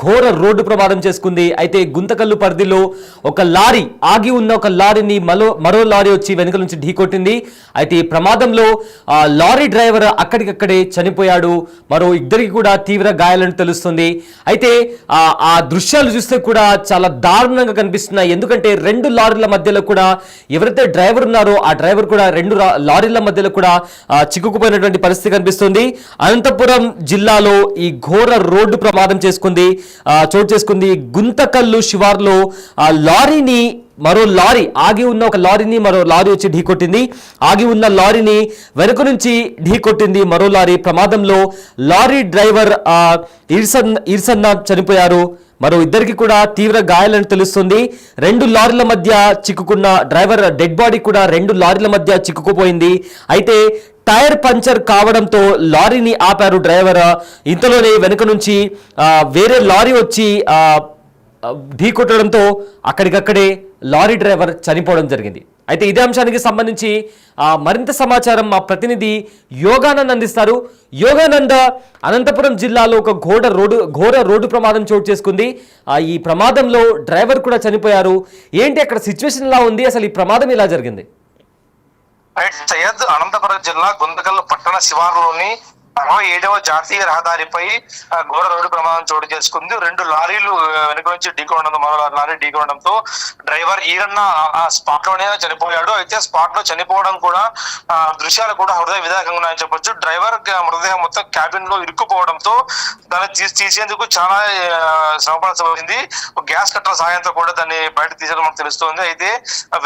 ఘోర రోడ్డు ప్రమాదం చేసుకుంది. అయితే గుంతకల్లు పరిధిలో ఒక లారీ ఆగి ఉన్న ఒక లారీని మరో లారీ వచ్చి వెనుక నుంచి ఢీకొట్టింది. అయితే ఈ ప్రమాదంలో లారీ డ్రైవర్ అక్కడికక్కడే చనిపోయాడు. మరో ఇద్దరికి కూడా తీవ్ర గాయాలను తెలుస్తుంది. అయితే ఆ దృశ్యాలు చూస్తే కూడా చాలా దారుణంగా కనిపిస్తున్నాయి. ఎందుకంటే రెండు లారీల మధ్యలో కూడా ఎవరైతే డ్రైవర్ ఉన్నారో ఆ డ్రైవర్ కూడా రెండు లారీల మధ్యలో కూడా చిక్కుకుపోయినటువంటి పరిస్థితి కనిపిస్తుంది. అనంతపురం జిల్లాలో ఈ ఘోర రోడ్డు ప్రమాదం చోటు చేసుకుంది. గుంతకల్లు శివార్లో మరో లారీ ఆగి ఉన్న ఒక లారీని మరో లారీ వచ్చి ఢీకొట్టింది. ఆగి ఉన్న లారీని వెనుక నుంచి ఢీకొట్టింది మరో లారీ. ప్రమాదంలో లారీ డ్రైవర్ ఈర్సన్న చనిపోయారు. మరో ఇద్దరికి కూడా తీవ్ర గాయాలని తెలుస్తుంది. రెండు లారీల మధ్య చిక్కుకున్న డ్రైవర్ డెడ్ బాడీ కూడా రెండు లారీల మధ్య చిక్కుకుపోయింది. అయితే టైర్ పంచర్ కావడంతో లారీని ఆపారు డ్రైవర్. ఇంతలోనే వెనుక నుంచి వేరే లారీ వచ్చి ఢీకొట్టడంతో అక్కడికక్కడే లారీ డ్రైవర్ చనిపోవడం జరిగింది. అయితే ఇదే అంశానికి సంబంధించి మరింత సమాచారం మా ప్రతినిధి యోగానంద్ అందిస్తారు. యోగానంద్, అనంతపురం జిల్లాలో ఒక ఘోర రోడ్డు ప్రమాదం చోటు చేసుకుంది. ఈ ప్రమాదంలో డ్రైవర్ కూడా చనిపోయారు. ఏంటి అక్కడ సిచ్యువేషన్ ఎలా ఉంది? అసలు ఈ ప్రమాదం ఎలా జరిగింది? సయ్యద్, అనంతపురం జిల్లా గుంతకల్లు పట్టణ శివారులోని 67వ జాతీయ రహదారిపై ఘోర రోడ్డు ప్రమాదం చోటు చేసుకుంది. రెండు లారీలు వెనుక నుంచి ఢీకొనడంతో మరో లారీ ఢీకొనడంతో డ్రైవర్ ఈరన్న స్పాట్ లోనే చనిపోయాడు. అయితే స్పాట్ లో చనిపోవడం కూడా దృశ్యాలు కూడా హృదయ విదారకంగా ఉన్నాయని చెప్పొచ్చు. డ్రైవర్ మృతదేహం మొత్తం క్యాబిన్ లో ఇరుక్కుపోవడంతో దాన్ని తీసేందుకు చాలా శ్రమపడాల్సి వచ్చింది. గ్యాస్ కట్టర్ సాయంతో కూడా దాన్ని బయట తీసేయడం మనకు తెలుస్తోంది. అయితే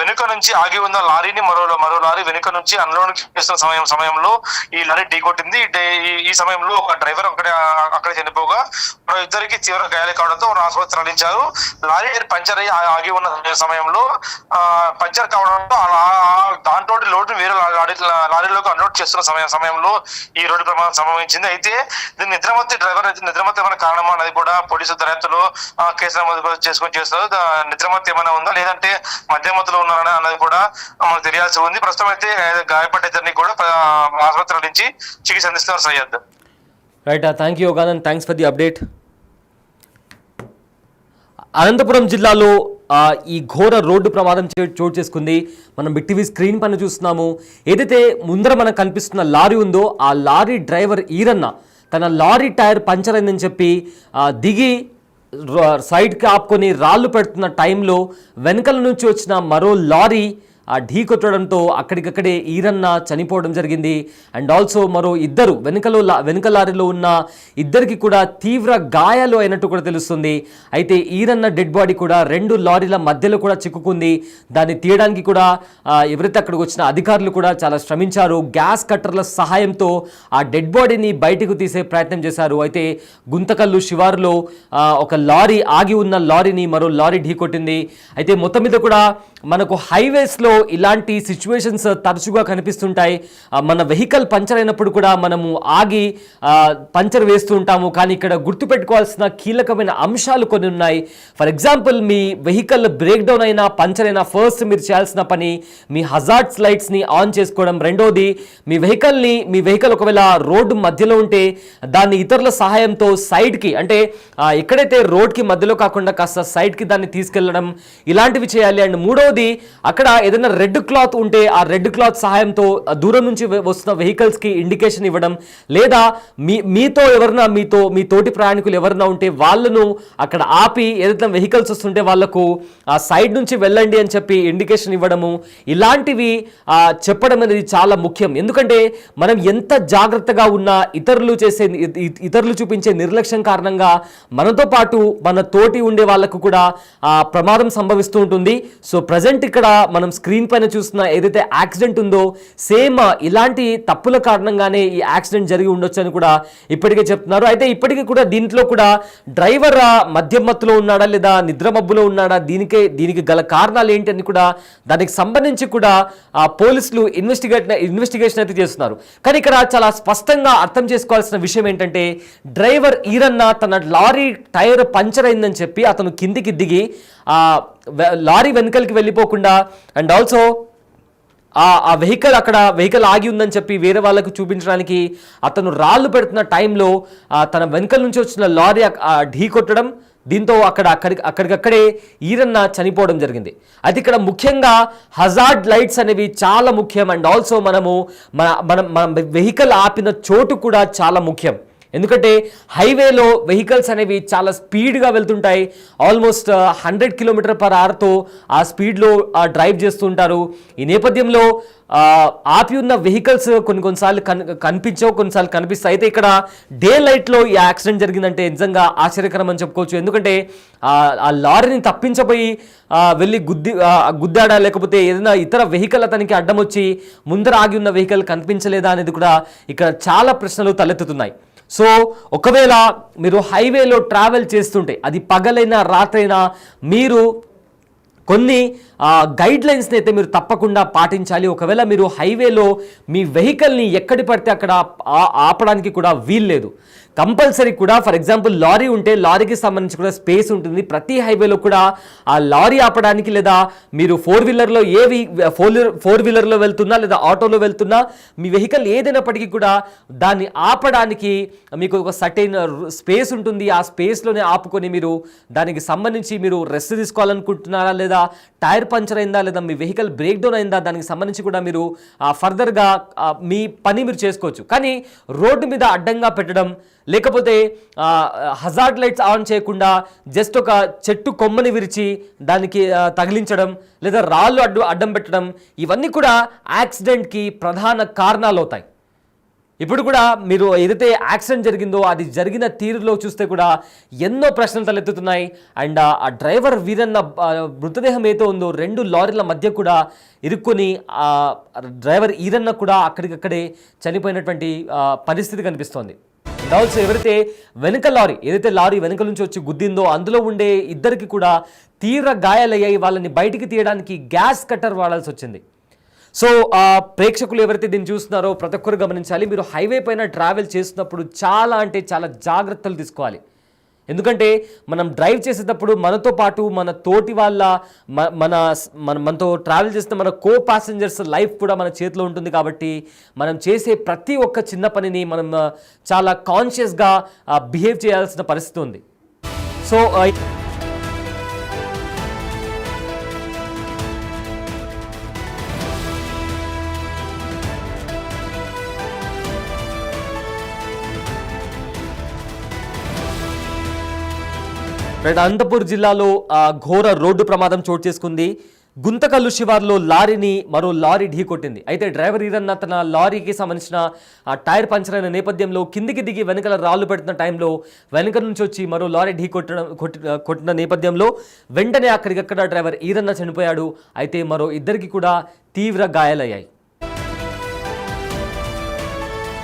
వెనుక నుంచి ఆగి ఉన్న లారీని మరో లారీ వెనుక నుంచి అన్లోడ్ చేస్తున్న సమయంలో ఈ లారీ ఢీకొట్టింది. ఈ సమయంలో ఒక డ్రైవర్ అక్కడే చనిపోగా మరో ఇద్దరికి తీవ్ర గాయాలు కావడంతో ఆసుపత్రి తరలించారు. లారీ పంచర్ అయ్యి ఆగి ఉన్న సమయంలో పంచర్ కావడంతో దాంట్లో లోడ్ని వేరే లారీలోకి అన్లోడ్ చేస్తున్న సమయంలో ఈ రోడ్డు ప్రమాదం సంభవించింది. అయితే దీన్ని నిద్రమత్తు ఏమైనా కారణమా అన్నది కూడా పోలీసు దర్యాప్తులో కేసు నమోదు చేస్తారు. నిద్రమత్తు ఏమైనా ఉందా లేదంటే మధ్యమత్తులో ఉన్నారని అన్నది కూడా మనకు తెలియాల్సి ఉంది. ప్రస్తుతం అయితే గాయపడ్డ ఇద్దరిని కూడా ఆసుపత్రి నుంచి చికిత్స అందిస్తున్నారు. Syed, right, thank you Yoganand, thanks for the update. Anantapur జిల్లాలో ఈ ఘోర రోడ్డు ప్రమాదం చోటు చేసుకుంది. మనం బిగ్ టీవీ స్క్రీన్ పైన చూస్తున్నాము. ఏదైతే ముందర మనకు కనిపిస్తున్న లారీ ఉందో ఆ లారీ డ్రైవర్ ఈరన్న తన లారీ టైర్ పంచర్ అయిందని చెప్పి దిగి సైడ్కి ఆపుకొని రాళ్ళు పెడుతున్న టైంలో వెనకల నుంచి వచ్చిన మరో లారీ ఢీకొట్టడంతో అక్కడికక్కడే ఈరన్న చనిపోవడం జరిగింది. అండ్ ఆల్సో మరో ఇద్దరు వెనుక లారీలో ఉన్న ఇద్దరికి కూడా తీవ్ర గాయాలు అయినట్టు కూడా తెలుస్తుంది. అయితే ఈరన్న డెడ్ బాడీ కూడా రెండు లారీల మధ్యలో కూడా చిక్కుకుంది. దాన్ని తీయడానికి కూడా ఎవరైతే అక్కడికి వచ్చిన అధికారులు కూడా చాలా శ్రమించారు. గ్యాస్ కట్టర్ల సహాయంతో ఆ డెడ్ బాడీని బయటకు తీసే ప్రయత్నం చేశారు. అయితే గుంతకల్లు శివారులో ఒక లారీ ఆగి ఉన్న లారీని మరో లారీ ఢీకొట్టింది. అయితే మొత్తం మీద కూడా మనకు హైవేస్లో ఇలాంటి సిచ్యువేషన్స్ తరచుగా కనిపిస్తుంటాయి. మన వెహికల్ పంచర్ అయినప్పుడు కూడా మనము ఆగి పంచర్ వేస్తూ ఉంటాము. కానీ ఇక్కడ గుర్తుపెట్టుకోవాల్సిన కీలకమైన అంశాలు కొన్ని ఉన్నాయి. For example, me vehicle break down అయినా పంచర్ అయినా ఫస్ట్ మీరు చేయాల్సిన పని మీ హజార్డ్స్ లైట్స్ని ఆన్ చేసుకోవడం. రెండోది, మీ వెహికల్ ఒకవేళ రోడ్డు మధ్యలో ఉంటే దాన్ని ఇతరుల సహాయంతో సైడ్కి, అంటే ఎక్కడైతే రోడ్కి మధ్యలో కాకుండా కాస్త సైడ్కి దాన్ని తీసుకెళ్లడం, ఇలాంటివి చేయాలి. అండ్ మూడవది, అక్కడ ఏదైనా రెడ్ క్లాత్ ఉంటే ఆ రెడ్ క్లాత్ సహాయంతో దూరం నుంచి వస్తున్న వెహికల్స్ కి ఇండికేషన్ ఇవ్వడం, లేదా మీ తోటి ప్రయాణికులు ఎవరైనా ఉంటే వాళ్ళను అక్కడ ఆపి ఏదైతే వెహికల్స్ వస్తుంటే వాళ్ళకు ఆ సైడ్ నుంచి వెళ్ళండి అని చెప్పి ఇండికేషన్ ఇవ్వడము, ఇలాంటివి చెప్పడం అనేది చాలా ముఖ్యం. ఎందుకంటే మనం ఎంత జాగ్రత్తగా ఉన్నా ఇతరులు చూపించే నిర్లక్ష్యం కారణంగా మనతో పాటు మన తోటి ఉండే వాళ్ళకు కూడా ప్రమాదం సంభవిస్తూ ఉంటుంది. సో ప్రజెంట్ ఇక్కడ మనం స్క్రీన్ పైన చూస్తున్న ఏదైతే యాక్సిడెంట్ ఉందో సేమ్ ఇలాంటి తప్పుల కారణంగానే ఈ యాక్సిడెంట్ జరిగి ఉండొచ్చు అని కూడా ఇప్పటికే చెప్తున్నారు. అయితే ఇప్పటికీ కూడా దీంట్లో కూడా డ్రైవర్ మద్యం మత్తులో ఉన్నాడా లేదా నిద్రమబ్బులో ఉన్నాడా, దీనికి గల కారణాలు ఏంటి అని కూడా దానికి సంబంధించి కూడా పోలీసులు ఇన్వెస్టిగేషన్ అయితే చేస్తున్నారు. కానీ ఇక్కడ చాలా స్పష్టంగా అర్థం చేసుకోవాల్సిన విషయం ఏంటంటే, డ్రైవర్ ఈరన్న తన లారీ టైర్ పంచర్ అయిందని చెప్పి అతను కిందికి దిగి లారీ వెనుకలికి వెళ్ళిపోకుండా అండ్ ఆల్సో ఆ వెహికల్ ఆగి ఉందని చెప్పి వేరే వాళ్ళకు చూపించడానికి అతను రాళ్ళు పెడుతున్న టైంలో తన వెనుకల నుంచి వచ్చిన లారీ ఢీ కొట్టడం, దీంతో అక్కడికక్కడే ఈరన్న చనిపోవడం జరిగింది. అయితే ఇక్కడ ముఖ్యంగా హజార్డ్ లైట్స్ అనేవి చాలా ముఖ్యం. అండ్ ఆల్సో మన వెహికల్ ఆపిన చోటు కూడా చాలా ముఖ్యం. ఎందుకంటే హైవేలో వెహికల్స్ అనేవి చాలా స్పీడ్గా వెళ్తుంటాయి. ఆల్మోస్ట్ 100 km/hతో ఆ స్పీడ్లో డ్రైవ్ చేస్తూ ఉంటారు. ఈ నేపథ్యంలో ఆపి ఉన్న వెహికల్స్ కొన్నిసార్లు కనిపించవు, కొన్నిసార్లు కనిపిస్తాయి. అయితే ఇక్కడ డే లైట్లో ఈ యాక్సిడెంట్ జరిగిందంటే నిజంగా ఆశ్చర్యకరం అని చెప్పుకోవచ్చు. ఎందుకంటే ఆ లారీని తప్పించబోయి వెళ్ళి గుద్దాడా, లేకపోతే ఏదైనా ఇతర వెహికల్ అతనికి అడ్డం వచ్చి ముందర ఆగి ఉన్న వెహికల్ కనిపించలేదా అనేది కూడా ఇక్కడ చాలా ప్రశ్నలు తలెత్తుతున్నాయి. సో ఒకవేళ మీరు హైవేలో ట్రావెల్ చేస్తుంటే, అది పగలైనా రాత్రైనా, మీరు కొన్ని గైడ్ లైన్స్ని అయితే మీరు తప్పకుండా పాటించాలి. ఒకవేళ మీరు హైవేలో మీ వెహికల్ని ఎక్కడి పడితే అక్కడ ఆపడానికి కూడా వీల్లేదు. కంపల్సరీ కూడా ఫర్ ఎగ్జాంపుల్ లారీ ఉంటే లారీకి సంబంధించి కూడా స్పేస్ ఉంటుంది. ప్రతి హైవేలో కూడా ఆ లారీ ఆపడానికి, లేదా మీరు ఫోర్ వీలర్లో వెళ్తున్నా లేదా ఆటోలో వెళ్తున్నా, మీ వెహికల్ ఏదైనప్పటికీ కూడా దాన్ని ఆపడానికి మీకు ఒక సర్టైన్ స్పేస్ ఉంటుంది. ఆ స్పేస్లోనే ఆపుకొని మీరు దానికి సంబంధించి మీరు రెస్ట్ తీసుకోవాలనుకుంటున్నారా, లేదా టైర్ పంచర్ అయిందా, లేదా మీ వెహికల్ బ్రేక్ డౌన్ అయిందా, దానికి సంబంధించి కూడా మీరు ఫర్దర్గా మీ పని మీరు చేసుకోవచ్చు. కానీ రోడ్డు మీద అడ్డంగా పెట్టడం, లేకపోతే హజార్డ్ లైట్స్ ఆన్ చేయకుండా జస్ట్ ఒక చెట్టు కొమ్మని విరిచి దానికి తగిలించడం, లేదా రాళ్ళు అడ్డం పెట్టడం, ఇవన్నీ కూడా యాక్సిడెంట్కి ప్రధాన కారణాలు అవుతాయి. ఇప్పుడు కూడా మీరు ఏదైతే యాక్సిడెంట్ జరిగిందో అది జరిగిన తీరులో చూస్తే కూడా ఎన్నో ప్రశ్నలు తలెత్తుతున్నాయి. అండ్ ఆ డ్రైవర్ వీరన్న మృతదేహం ఏదో ఉందో 2 లారీల మధ్య కూడా ఇరుక్కొని డ్రైవర్ ఈరన్న కూడా అక్కడికక్కడే చనిపోయినటువంటి పరిస్థితి కనిపిస్తోంది. ఆల్సో ఎవరైతే ఏదైతే లారీ వెనుక నుంచి వచ్చి గుద్దిందో అందులో ఉండే ఇద్దరికి కూడా తీవ్ర గాయాలయ్యాయి. వాళ్ళని బయటికి తీయడానికి గ్యాస్ కట్టర్ వాడాల్సి వచ్చింది. సో ప్రేక్షకులు ఎవరైతే దీన్ని చూస్తున్నారో ప్రతి ఒక్కరు గమనించాలి. మీరు హైవే పైన ట్రావెల్ చేస్తున్నప్పుడు చాలా జాగ్రత్తలు తీసుకోవాలి. ఎందుకంటే మనం డ్రైవ్ చేసేటప్పుడు మనతో పాటు మన తోటి వాళ్ళ మనతో ట్రావెల్ చేస్తున్న మన కో ప్యాసింజర్స్ లైఫ్ కూడా మన చేతిలో ఉంటుంది. కాబట్టి మనం చేసే ప్రతి ఒక్క చిన్న పనిని మనం చాలా కాన్షియస్గా బిహేవ్ చేయాల్సిన పరిస్థితి ఉంది. సో అనంతపూర్ జిల్లాలో ఘోర రోడ్డు ప్రమాదం చోటు చేసుకుంది. గుంతకల్లు శివార్లో మరో లారీ ఢీ కొట్టింది. అయితే డ్రైవర్ ఈరన్న తన లారీకి సంబంధించిన టైర్ పంచర్ అయిన నేపథ్యంలో కిందికి దిగి వెనకల రాళ్ళు పెడుతున్న టైంలో వెనక నుంచి వచ్చి మరో లారీ ఢీ కొట్టిన నేపథ్యంలో వెంటనే అక్కడికక్కడ డ్రైవర్ ఈరన్న చనిపోయాడు. అయితే మరో ఇద్దరికి కూడా తీవ్ర గాయాలయ్యాయి.